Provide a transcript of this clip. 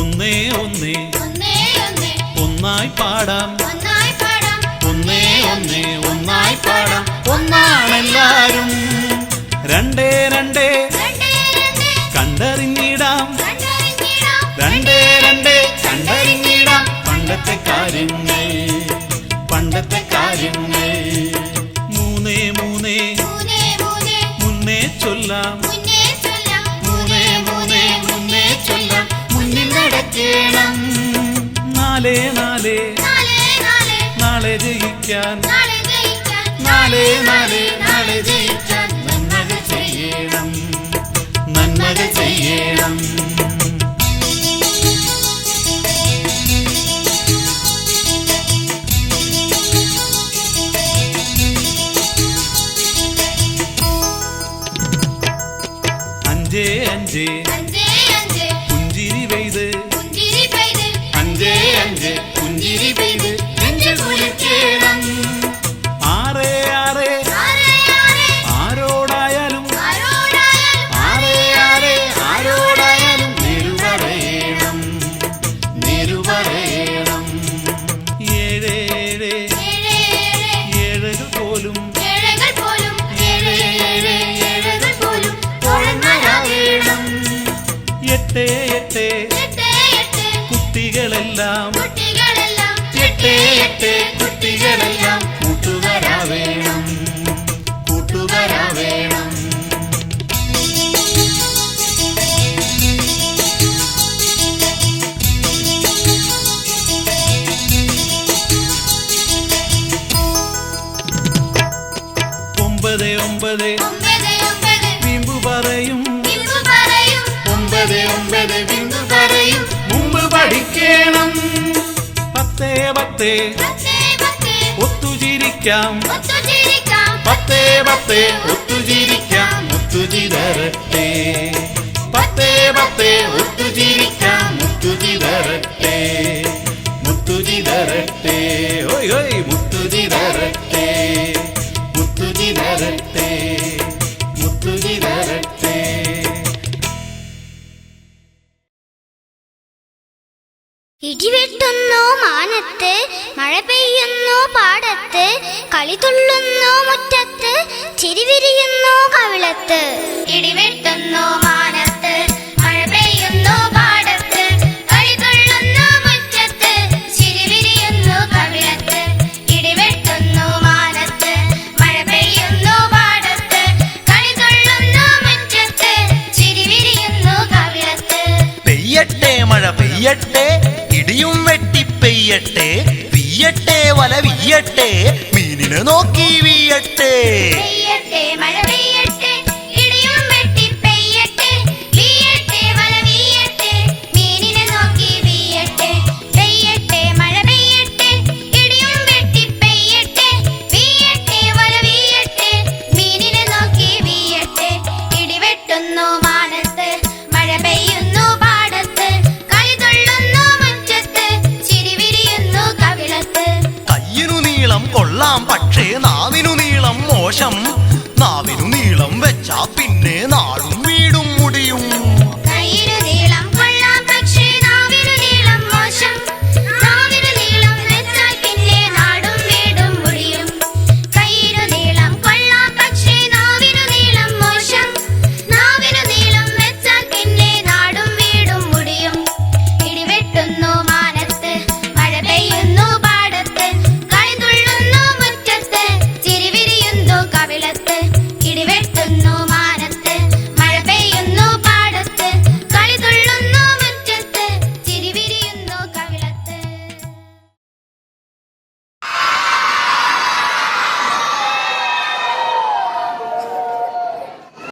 ഒന്നേ ഒന്നേ ഒന്നായി പാടാം, ഒന്നേ ഒന്നേ ഒന്നായി പാടാം. ഒന്നാണെല്ലാരും, രണ്ടേ രണ്ടേ കണ്ടറിഞ്ഞിടാം, രണ്ടേ രണ്ടേ കണ്ടറിഞ്ഞിടാം. പണ്ടത്തെ കാര്യങ്ങൾ, പണ്ടത്തെ കാര്യങ്ങൾ. മൂന്നേ മൂന്നേ മുന്നേ ചൊല്ലാം, മൂന്നേ മൂന്നേ മുന്നേ ചൊല്ലാം. മുന്നിൽ നടക്കണം, നാലേ നാലേ നാളെ ജയിക്കാൻ, നാലേ നാലേ നാളെ ജയിക്കാൻ. നന്മകൾ ചെയ്യണം, നന്മകൾ ചെയ്യണം. അഞ്ചേ അഞ്ചേ പുഞ്ചിരി പെയ്ത്, അഞ്ചേ അഞ്ചേ പുഞ്ചിരി പെയ്ത് നെഞ്ചിൽ കുളിക്കണം. ആറേ ആറേ ആരോടായാലും, ആറേ ആറേ ആരോടായാലും നേരു പറയണം, നേരു പറയണം. ഏഴേ ഏഴേ ഏഴകൾ പോലും, ഏഴേ ഏഴേ ഏഴകൾ പോലും ഓളങ്ങളാവേണം. എട്ടേ എട്ടേ കുട്ടികളെല്ലാം, എട്ടേ എട്ടേ കുട്ടികളെല്ലാം കൂട്ടുകാരാവേണം, കൂട്ടുകാരാവേണം. ഒമ്പതേ ഒമ്പതേ വീമ്പു പറയും, ഒമ്പതേ ഒമ്പതേ വീമ്പു പറയും. മുമ്പ് പഠിക്കണം, പത്തേ പത്തേ ഒത്തുചിരിക്കാം, പത്തേ പത്തേ ഒത്തുചിരിക്കാം. മുത്തുചിതരട്ടെ, പത്തേ പത്തേ ഒത്തുചിരിക്കാം. മുത്തുചിതരട്ടെ, മുത്തുചിതരട്ടെ, ഓയ് ഓയ് മുത്തുചിതരട്ടെ, മുത്തുചിതരട്ടെ, മുത്തുചിതരട്ടെ. ഇടിവെട്ടുന്നു മാനത്ത്, മഴ പെയ്യുന്നു പാടത്ത്, കളി തുള്ളുന്നു മുറ്റത്ത്, ചിരിവിരിയുന്നു കവിളത്ത്. ഇടിവെട്ടുന്നു മാനത്ത്, മഴ പെയ്യുന്നു പാടത്ത്, കളി തുള്ളുന്നു മുറ്റത്ത്, ചിരിവിരിയുന്നു കവിളത്ത്. ഇടിവെട്ടുന്നു മാനത്ത്, മഴ പെയ്യുന്നു പാടത്ത്, കളി തുള്ളുന്നു മുറ്റത്ത്, ചിരിവിരിയുന്നു കവിളത്ത്. പെയ്യട്ടെ മഴ പെയ്യട്ടെ, ഇടിയും വെട്ടി പെയ്യട്ടെ, വീയട്ടെ വല വീയട്ടെ, മീനിനെ നോക്കി വീയട്ടെ.